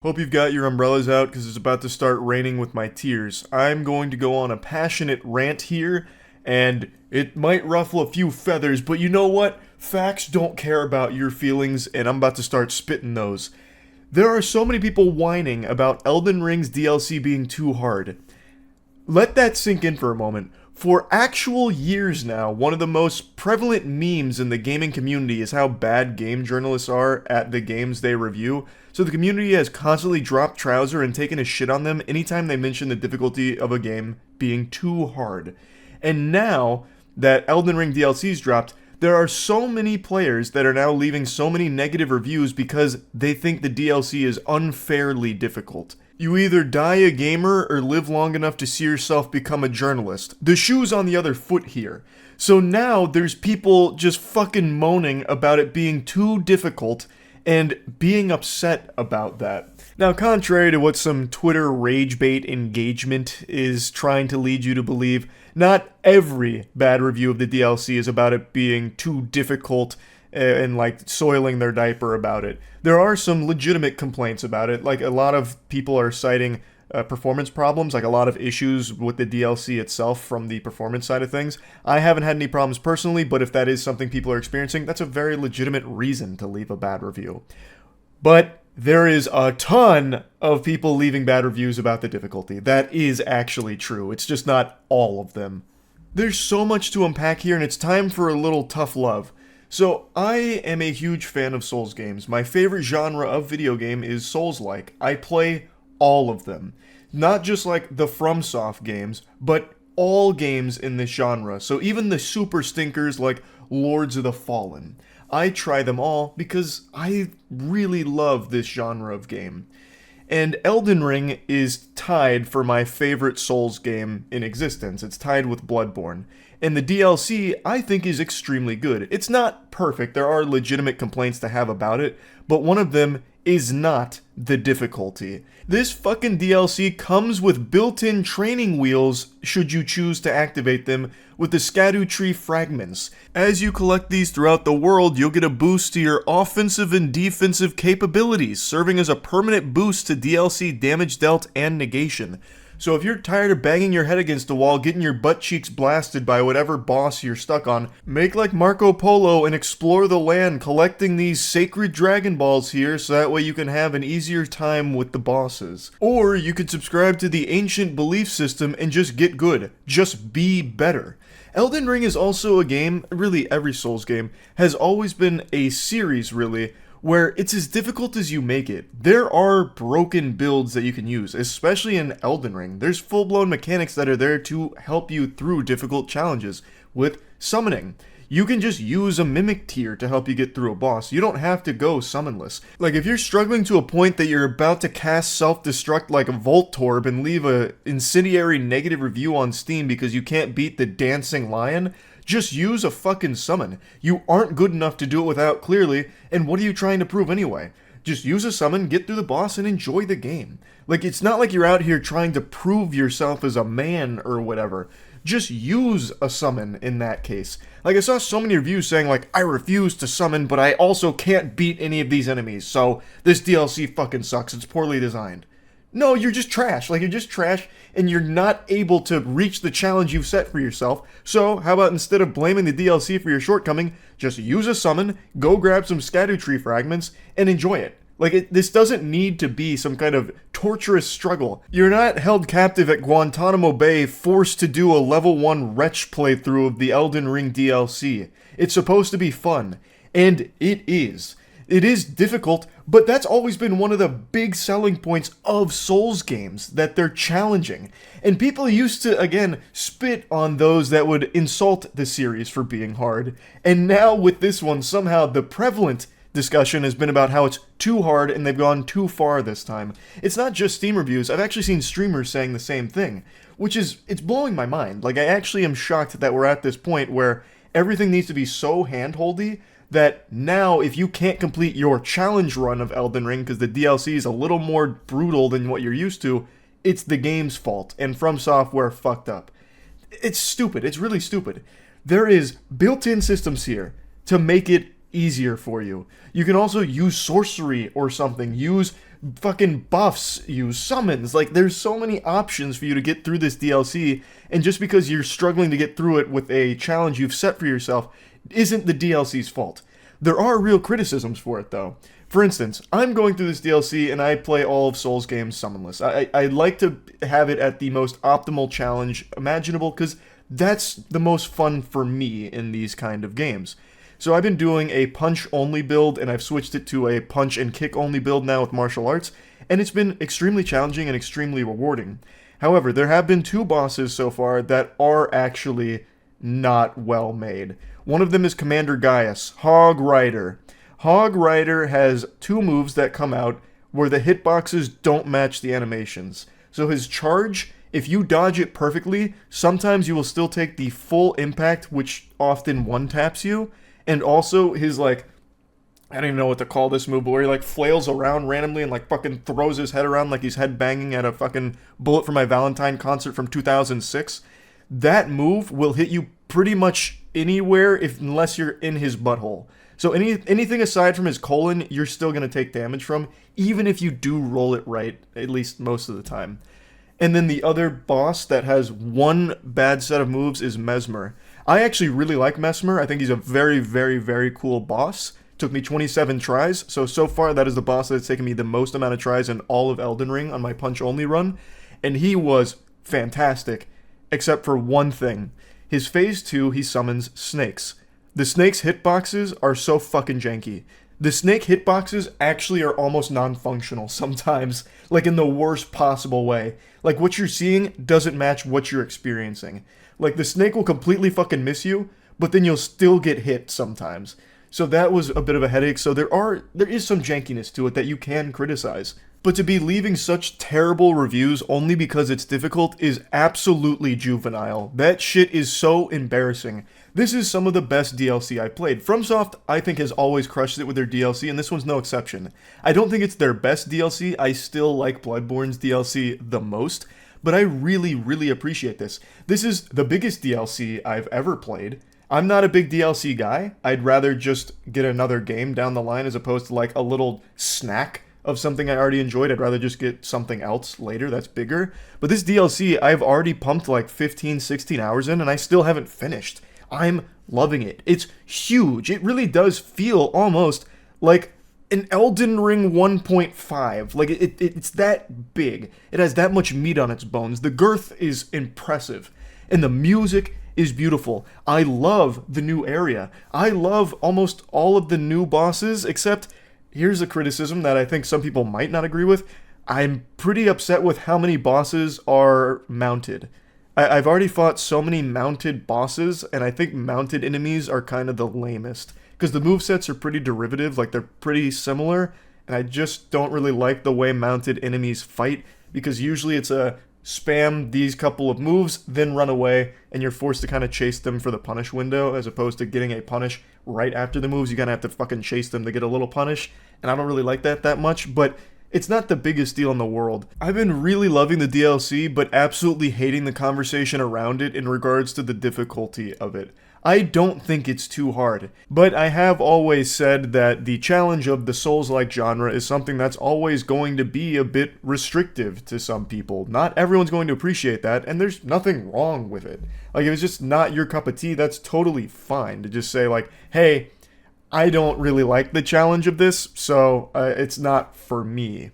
Hope you've got your umbrellas out because it's about to start raining with my tears. I'm going to go on a passionate rant here, and it might ruffle a few feathers, but you know what? Facts don't care about your feelings, and I'm about to start spitting those. There are so many people whining about Elden Ring's DLC being too hard. Let that sink in for a moment. For actual years now, one of the most prevalent memes in the gaming community is how bad game journalists are at the games they review. So the community has constantly dropped trouser and taken a shit on them anytime they mention the difficulty of a game being too hard. And now that Elden Ring DLC's dropped, there are so many players that are now leaving so many negative reviews because they think the DLC is unfairly difficult. You either die a gamer or live long enough to see yourself become a journalist. The shoe's on the other foot here. So now there's people just fucking moaning about it being too difficult and being upset about that. Now, contrary to what some Twitter rage bait engagement is trying to lead you to believe, not every bad review of the DLC is about it being too difficult and like soiling their diaper about it. There are some legitimate complaints about it, like a lot of people are citing performance problems, like a lot of issues with the DLC itself from the performance side of things. I haven't had any problems personally, but if that is something people are experiencing, that's a very legitimate reason to leave a bad review. But there is a ton of people leaving bad reviews about the difficulty. That is actually true. It's just not all of them. There's so much to unpack here, and it's time for a little tough love. So, I am a huge fan of Souls games. My favorite genre of video game is Souls-like. I play all of them. Not just like the FromSoft games, but all games in this genre. So even the super stinkers like Lords of the Fallen. I try them all because I really love this genre of game. And Elden Ring is tied for my favorite Souls game in existence. It's tied with Bloodborne. And the DLC, I think, is extremely good. It's not perfect, there are legitimate complaints to have about it, but one of them is not the difficulty. This fucking DLC comes with built-in training wheels should you choose to activate them with the Scadu Tree fragments. As you collect these throughout the world, you'll get a boost to your offensive and defensive capabilities, serving as a permanent boost to DLC damage dealt and negation. So if you're tired of banging your head against a wall, getting your butt cheeks blasted by whatever boss you're stuck on, make like Marco Polo and explore the land collecting these sacred Dragon Balls here so that way you can have an easier time with the bosses. Or you could subscribe to the ancient belief system and just get good. Just be better. Elden Ring is also a game, really every Souls game, has always been a series really, where it's as difficult as you make it. There are broken builds that you can use, especially in Elden Ring. There's full-blown mechanics that are there to help you through difficult challenges. With summoning, you can just use a mimic tier to help you get through a boss. You don't have to go summonless. Like if you're struggling to a point that you're about to cast self-destruct like a Voltorb and leave a incendiary negative review on Steam because you can't beat the dancing lion, just use a fucking summon. You aren't good enough to do it without clearly, and what are you trying to prove anyway? Just use a summon, get through the boss, and enjoy the game. Like, it's not like you're out here trying to prove yourself as a man or whatever. Just use a summon in that case. Like, I saw so many reviews saying, like, I refuse to summon, but I also can't beat any of these enemies, so this DLC fucking sucks, it's poorly designed. No, you're just trash. Like, you're just trash, and you're not able to reach the challenge you've set for yourself. So, how about instead of blaming the DLC for your shortcoming, just use a summon, go grab some Scadu Tree fragments, and enjoy it. Like, this doesn't need to be some kind of torturous struggle. You're not held captive at Guantanamo Bay, forced to do a level 1 Wretch playthrough of the Elden Ring DLC. It's supposed to be fun. And it is. It is difficult, but that's always been one of the big selling points of Souls games, that they're challenging. And people used to, again, spit on those that would insult the series for being hard. And now with this one, somehow the prevalent discussion has been about how it's too hard and they've gone too far this time. It's not just Steam reviews, I've actually seen streamers saying the same thing, which is, it's blowing my mind. Like, I actually am shocked that we're at this point where everything needs to be so hand-holdy that now if you can't complete your challenge run of Elden Ring because the DLC is a little more brutal than what you're used to, it's the game's fault, and From Software fucked up. It's stupid. It's really stupid. There is built-in systems here to make it easier for you. You can also use sorcery or something. Use fucking buffs you, summons. Like, there's so many options for you to get through this DLC, and just because you're struggling to get through it with a challenge you've set for yourself isn't the DLC's fault. There are real criticisms for it, though. For instance, I'm going through this DLC and I play all of Souls games summonless. I like to have it at the most optimal challenge imaginable, because that's the most fun for me in these kind of games. So I've been doing a punch-only build, and I've switched it to a punch and kick-only build now with martial arts, and it's been extremely challenging and extremely rewarding. However, there have been 2 bosses so far that are actually not well made. One of them is Commander Gaius, Hog Rider. Hog Rider has 2 moves that come out where the hitboxes don't match the animations. So his charge, if you dodge it perfectly, sometimes you will still take the full impact, which often one-taps you. And also his, like, I don't even know what to call this move, but where he, like, flails around randomly and, like, fucking throws his head around like he's headbanging at a fucking Bullet for My Valentine concert from 2006. That move will hit you pretty much anywhere unless you're in his butthole. So anything aside from his colon, you're still going to take damage from, even if you do roll it right, at least most of the time. And then the other boss that has 1 bad set of moves is Mesmer. I actually really like Mesmer. I think he's a very, very, very cool boss. Took me 27 tries, so far that is the boss that's taken me the most amount of tries in all of Elden Ring on my punch-only run. And he was fantastic, except for one thing. His phase 2, he summons snakes. The snake's hitboxes are so fucking janky. The snake hitboxes actually are almost non-functional sometimes, like in the worst possible way. Like, what you're seeing doesn't match what you're experiencing. Like, the snake will completely fucking miss you, but then you'll still get hit sometimes. So that was a bit of a headache, so there is some jankiness to it that you can criticize. But to be leaving such terrible reviews only because it's difficult is absolutely juvenile. That shit is so embarrassing. This is some of the best DLC I played. FromSoft, I think, has always crushed it with their DLC, and this one's no exception. I don't think it's their best DLC. I still like Bloodborne's DLC the most, but I really, really appreciate this. This is the biggest DLC I've ever played. I'm not a big DLC guy. I'd rather just get another game down the line as opposed to like a little snack of something I already enjoyed. I'd rather just get something else later that's bigger. But this DLC, I've already pumped like 15, 16 hours in, and I still haven't finished. I'm loving it. It's huge. It really does feel almost like an Elden Ring 1.5. Like, it's that big. It has that much meat on its bones. The girth is impressive. And the music is beautiful. I love the new area. I love almost all of the new bosses, except here's a criticism that I think some people might not agree with. I'm pretty upset with how many bosses are mounted. I've already fought so many mounted bosses, and I think mounted enemies are kind of the lamest. Because the movesets are pretty derivative, like they're pretty similar, and I just don't really like the way mounted enemies fight, because usually it's a spam these couple of moves, then run away, and you're forced to kind of chase them for the punish window, as opposed to getting a punish right after the moves. You kind of have to fucking chase them to get a little punish, and I don't really like that much, but it's not the biggest deal in the world. I've been really loving the DLC, but absolutely hating the conversation around it in regards to the difficulty of it. I don't think it's too hard, but I have always said that the challenge of the Souls-like genre is something that's always going to be a bit restrictive to some people. Not everyone's going to appreciate that, and there's nothing wrong with it. Like, if it's just not your cup of tea, that's totally fine to just say, like, hey, I don't really like the challenge of this, so it's not for me.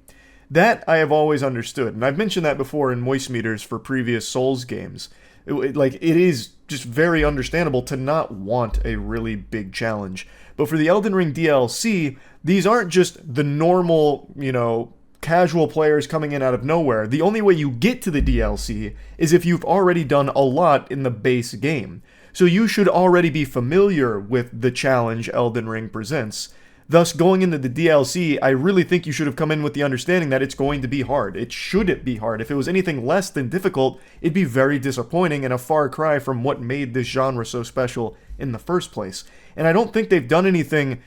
That I have always understood, and I've mentioned that before in voice meters for previous Souls games. It is just very understandable to not want a really big challenge. But for the Elden Ring DLC, these aren't just the normal, casual players coming in out of nowhere. The only way you get to the DLC is if you've already done a lot in the base game. So you should already be familiar with the challenge Elden Ring presents. Thus, going into the DLC, I really think you should have come in with the understanding that it's going to be hard. It shouldn't be hard. If it was anything less than difficult, it'd be very disappointing and a far cry from what made this genre so special in the first place. And I don't think they've done anything,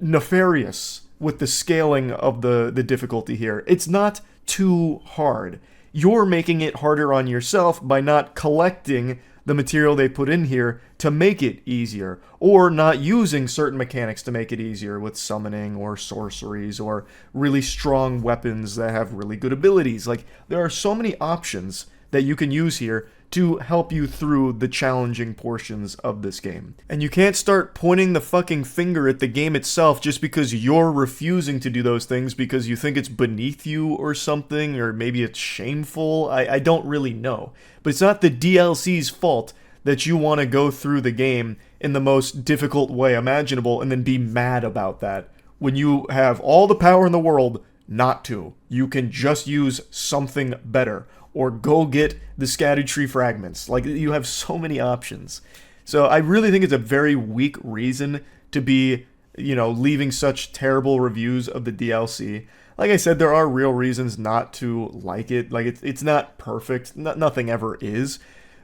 nefarious with the scaling of the difficulty here. It's not too hard. You're making it harder on yourself by not collecting the material they put in here to make it easier, or not using certain mechanics to make it easier with summoning or sorceries or really strong weapons that have really good abilities. Like, there are so many options that you can use here to help you through the challenging portions of this game. And you can't start pointing the fucking finger at the game itself just because you're refusing to do those things because you think it's beneath you or something, or maybe it's shameful. I don't really know. But it's not the DLC's fault that you want to go through the game in the most difficult way imaginable and then be mad about that when you have all the power in the world not to. You can just use something better, or go get the scattered tree fragments. Like, you have so many options. So I really think it's a very weak reason to be, leaving such terrible reviews of the DLC. Like I said, there are real reasons not to like it. Like, it's not perfect. Nothing ever is.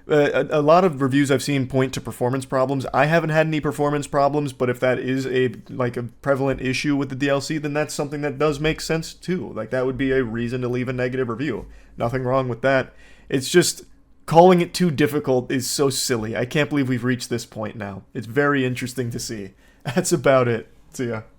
A lot of reviews I've seen point to performance problems. I haven't had any performance problems, but if that is a prevalent issue with the DLC, then that's something that does make sense too. Like, that would be a reason to leave a negative review. Nothing wrong with that. It's just calling it too difficult is so silly. I can't believe we've reached this point now. It's very interesting to see. That's about it. See ya.